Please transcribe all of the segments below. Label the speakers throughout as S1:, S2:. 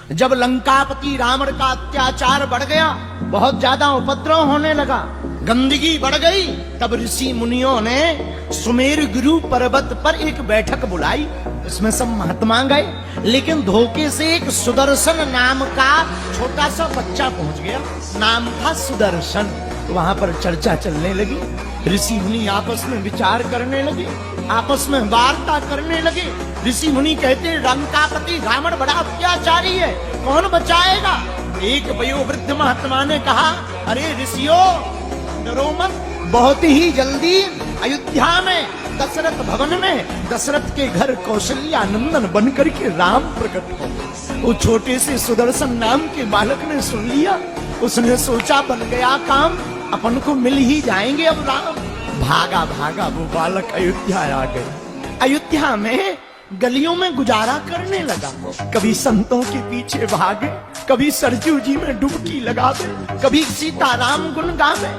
S1: जब लंकापति रावण का अत्याचार बढ़ गया, बहुत ज्यादा उपद्रव होने लगा, गंदगी बढ़ गई, तब ऋषि मुनियों ने सुमेर गुरु पर्वत पर एक बैठक बुलाई। इसमें सब महात्मा गए, लेकिन धोखे से एक सुदर्शन नाम का छोटा सा बच्चा पहुंच गया। नाम था सुदर्शन। वहां पर चर्चा चलने लगी। ऋषि मुनि आपस में विचार करने लगे, आपस में वार्ता करने लगे। ऋषि मुनि कहते हैं, लंकापति रावण बड़ा अत्याचारी है, कौन बचाएगा? एक वयोवृद्ध महात्मा ने कहा, अरे ऋषियों, डरो मत, बहुत ही जल्दी अयोध्या में दशरथ भवन में दशरथ के घर कौशल्या नंदन बनकर के राम प्रकट हो। वो छोटे से सुदर्शन नाम के बालक ने सुन लिया। उसने सोचा, बन गया काम, अपन को मिल ही जाएंगे अब राम। भागा भागा वो बालक अयोध्या आ गए। अयोध्या में गलियों में गुजारा करने लगा। कभी संतों के पीछे भागे, कभी सरजू जी में डुबकी लगावे, कभी सीताराम गुण गावे,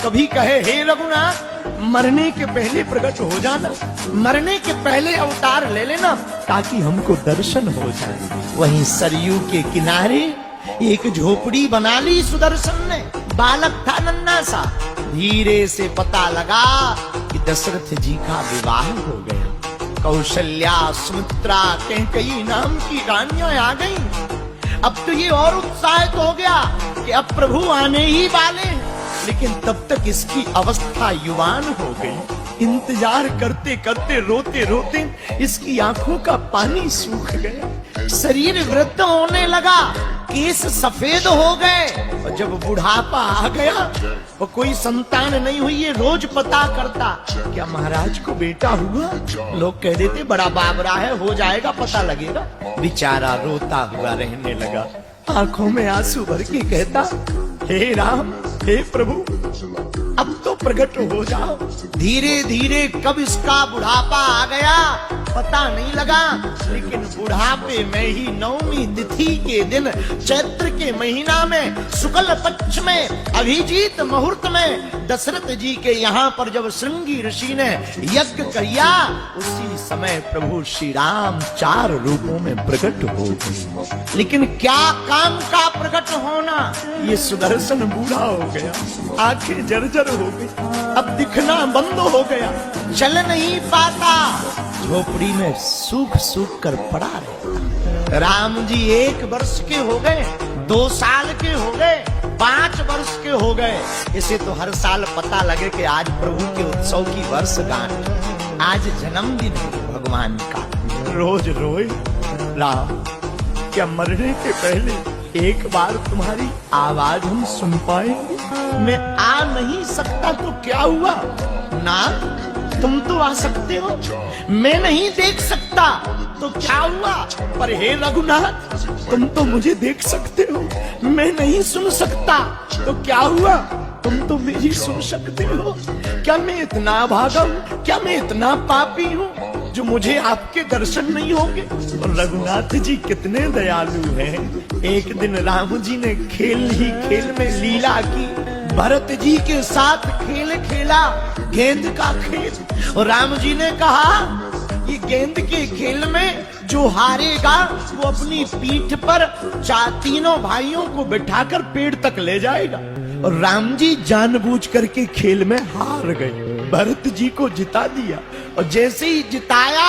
S1: कभी कहे, हे रघुनाथ, मरने के पहले प्रकट हो जाना, मरने के पहले अवतार ले लेना, ताकि हमको दर्शन हो जाए। वहीं सरयू के किनारे एक झोपड़ी बना ली सुदर्शन ने। बालक था नन्हा सा। धीरे से पता लगा कि दशरथ जी का विवाह हो गया। कौशल्या, सुमित्रा, कैकेयी नाम की रानियां आ गईं। अब तो ये और उत्साहित हो गया कि अब प्रभु आने ही वाले। लेकिन तब तक इसकी अवस्था युवान हो गई। इंतजार करते करते, रोते रोते इसकी आंखों का पानी सूख गया, शरीर वृद्ध होने लगा, केस सफेद हो गए। और जब बुढ़ापा आ गया और कोई संतान नहीं हुई, ये रोज पता करता, क्या महाराज को बेटा हुआ? लोग कह देते, बड़ा बाबरा है, हो जाएगा, पता लगेगा। बेचारा रोता हुआ रहने लगा, आंखों में आंसू भर के कहता, हे राम, हे प्रभु, अब तो प्रकट हो जाओ। धीरे धीरे कब इसका बुढ़ापा आ गया पता नहीं लगा, लेकिन बुढ़ापे में ही 9वीं तिथि के दिन, चैत्र के महीना में, शुक्ल पक्ष में, अभिजीत मुहूर्त में, दशरथ जी के यहाँ पर जब श्रृंगी ऋषि ने यज्ञ किया, उसी समय प्रभु श्री राम 4 रूपों में प्रकट हो गए। लेकिन क्या काम का प्रकट होना, ये सुदर्शन बूढ़ा हो गया, आंखें जर्जर हो गई, अब दिखना बंद हो गया, चल नहीं पाता, झोपड़ी में सूख सूख कर पड़ा रहे। राम जी 1 वर्ष के हो गए, 2 साल के हो गए, 5 वर्ष के हो गए। इसे तो हर साल पता लगे कि आज प्रभु के उत्सव की वर्षगांठ, आज जन्मदिन है भगवान का। रोज रोए, राम, क्या मरने के पहले एक बार तुम्हारी आवाज हम सुन पाएंगे? मैं आ नहीं सकता तो क्या हुआ ना, तुम तो आ सकते हो। मैं नहीं देख सकता तो क्या हुआ, पर हे रघुनाथ, तुम तो मुझे देख सकते हो। मैं नहीं सुन सकता तो क्या हुआ, तुम तो मेरी सुन सकते हो। क्या मैं इतना भागा हूँ, क्या मैं इतना पापी हूँ जो मुझे आपके दर्शन नहीं होंगे? और रघुनाथ जी कितने दयालु हैं। एक दिन राम जी ने खेल ही खेल में लीला की, भरत जी के साथ खेल खेला, गेंद का खेल। और राम जी ने कहा कि गेंद के खेल में जो हारेगा वो अपनी पीठ पर तीनों भाइयों को बिठाकर पेड़ तक ले जाएगा। और राम जी जानबूझ करके खेल में हार गए, भरत जी को जिता दिया। और जैसे ही जिताया,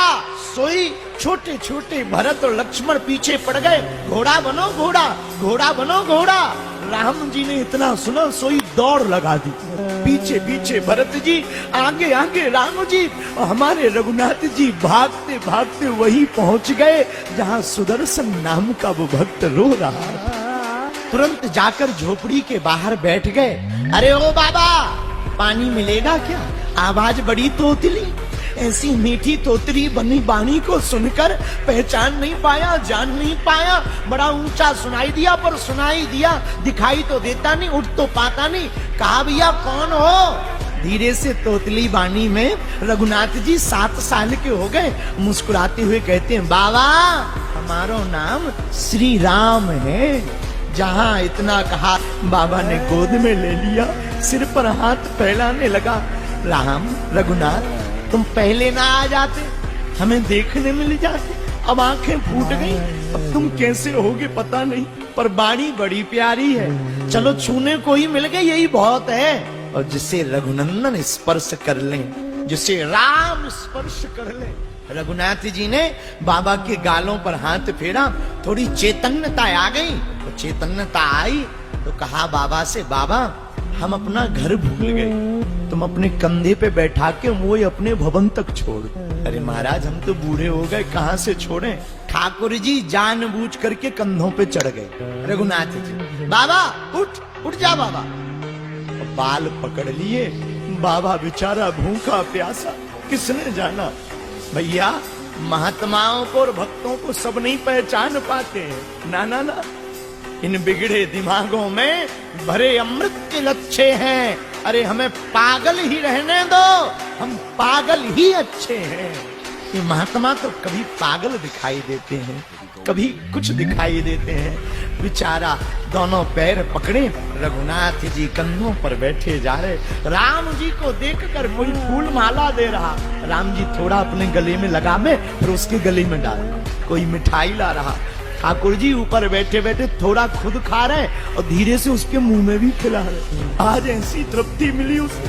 S1: सोई छोटे छोटे भरत और लक्ष्मण पीछे पड़ गए, घोड़ा बनो घोड़ा, घोड़ा बनो घोड़ा। राम जी ने इतना सुना, सोई दौड़ लगा दी, पीछे पीछे भरत जी, आगे आगे राम जी, और हमारे रघुनाथ जी भागते भागते वहीं पहुंच गए जहां सुदर्शन नाम का वो भक्त रो रहा था। तुरंत जाकर झोपड़ी के बाहर बैठ गए। अरे ओ बाबा, पानी मिलेगा क्या? आवाज बड़ी तोतली, ऐसी मीठी तोतरी बनी बानी को सुनकर पहचान नहीं पाया, जान नहीं पाया। बड़ा ऊंचा सुनाई दिया, पर सुनाई दिया, दिखाई तो देता नहीं, उठ तो पाता नहीं। कहा, भैया कौन हो? धीरे से तोतली बानी में रघुनाथ जी 7 साल के हो गए, मुस्कुराते हुए कहते हैं, बाबा हमारो नाम श्री राम है। जहां इतना कहा, बाबा ने गोद में ले लिया, सिर पर हाथ फैलाने लगा। राम, रघुनाथ, तुम पहले ना आ जाते, हमें देखने मिल जाते। अब आंखें फूट गई, अब तुम कैसे होगे पता नहीं, पर बाणी बड़ी प्यारी है, चलो छूने को ही मिल गई यही बहुत है। और जिसे रघुनंदन स्पर्श कर ले, जिसे राम स्पर्श कर ले। रघुनाथ जी ने बाबा के गालों पर हाथ फेरा, थोड़ी चैतन्यता आ गई। तो चैतन्यता आई तो कहा बाबा से, बाबा हम अपना घर भूल गए, तुम अपने कंधे पे बैठा के वो अपने भवन तक छोड़। अरे महाराज हम तो बूढ़े हो गए, कहां से छोड़े। ठाकुर जी जानबूझ करके कंधों पे चढ़ गए। रघुनाथ जी, बाबा उठ उठ जा बाबा। बाल पकड़ लिए, बाबा बेचारा भूखा प्यासा, किसने जाना। भैया महात्माओं को और भक्तों को सब नहीं पहचान पाते हैं। ना ना ना, इन बिगड़े दिमागों में भरे अमृत के लच्छे हैं। अरे हमें पागल ही रहने दो, हम पागल ही अच्छे हैं। ये महात्मा तो कभी पागल दिखाई देते हैं, कभी कुछ दिखाई देते हैं। बेचारा दोनों पैर पकड़े रघुनाथ जी कंधों पर बैठे जा रहे। राम जी को देखकर कोई फूल माला दे रहा, राम जी थोड़ा अपने गले में लगा में फिर उसके गले में डाल। कोई मिठाई ला रहा, ठाकुर जी ऊपर बैठे बैठे थोड़ा खुद खा रहे और धीरे से उसके मुंह में भी खिला रहे। आज ऐसी तृप्ति मिली उसे,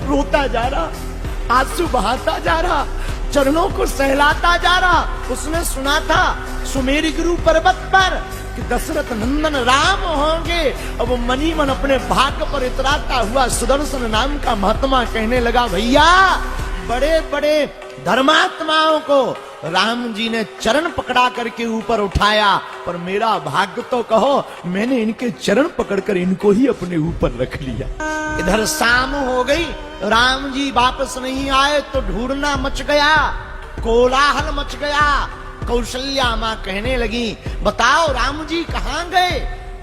S1: रोता जा रहा, आंसू बहाता जा रहा, चरणों को सहलाता जा रहा। उसने सुना था सुमेरु गुरु पर्वत पर कि दशरथ नंदन राम होंगे। अब मनी मन अपने भाग्य पर इतराता हुआ सुदर्शन नाम का महात्मा कहने लगा, भैया बड़े बड़े धर्मात्माओं को राम जी ने चरण पकड़ा करके ऊपर उठाया, पर मेरा भाग्य तो कहो मैंने इनके चरण पकड़कर इनको ही अपने ऊपर रख लिया। इधर शाम हो गई, राम जी वापस नहीं आए तो ढूंढना मच गया, कोलाहल मच गया। कौशल्या मां कहने लगी, बताओ राम जी कहाँ गए।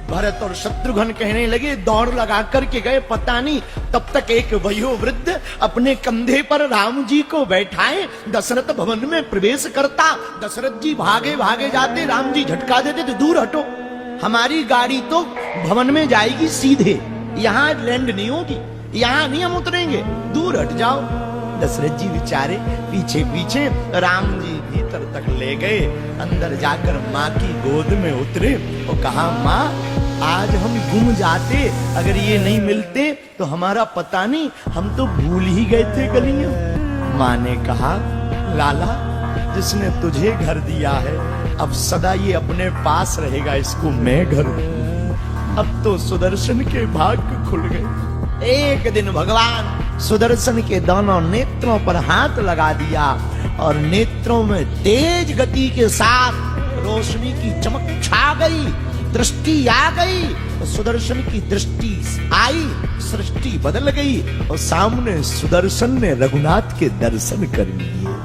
S1: भरत और शत्रुघ्न कहने लगे, दौड़ लगा करके गए, पता नहीं। तब तक एक वयोवृद्ध अपने कंधे पर राम जी को बैठाए दशरथ भवन में प्रवेश करता। दशरथ जी भागे भागे जाते, राम जी झटका देते थे, दूर हटो, हमारी गाड़ी तो भवन में जाएगी सीधे, यहाँ लैंड नहीं होगी, यहाँ नहीं हम उतरेंगे, दूर हट जाओ। दशरथ जी बेचारे पीछे पीछे राम जी भीतर तक ले गए। अंदर जाकर माँ की गोद में उतरे और कहा, माँ आज हम गुम जाते, अगर ये नहीं मिलते तो हमारा पता नहीं, हम तो भूल ही गए थे गलियां। माँ ने कहा, लाला जिसने तुझे घर दिया है अब सदा ये अपने पास रहेगा, इसको मैं घर दूंगा। अब तो सुदर्शन के भाग्य खुल गए। एक दिन भगवान सुदर्शन के दोनों नेत्रों पर हाथ लगा दिया और नेत्रों में तेज गति के साथ रोशनी की चमक छा गई, दृष्टि आ गई। और सुदर्शन की दृष्टि आई, सृष्टि बदल गई और सामने सुदर्शन ने रघुनाथ के दर्शन कर लिए।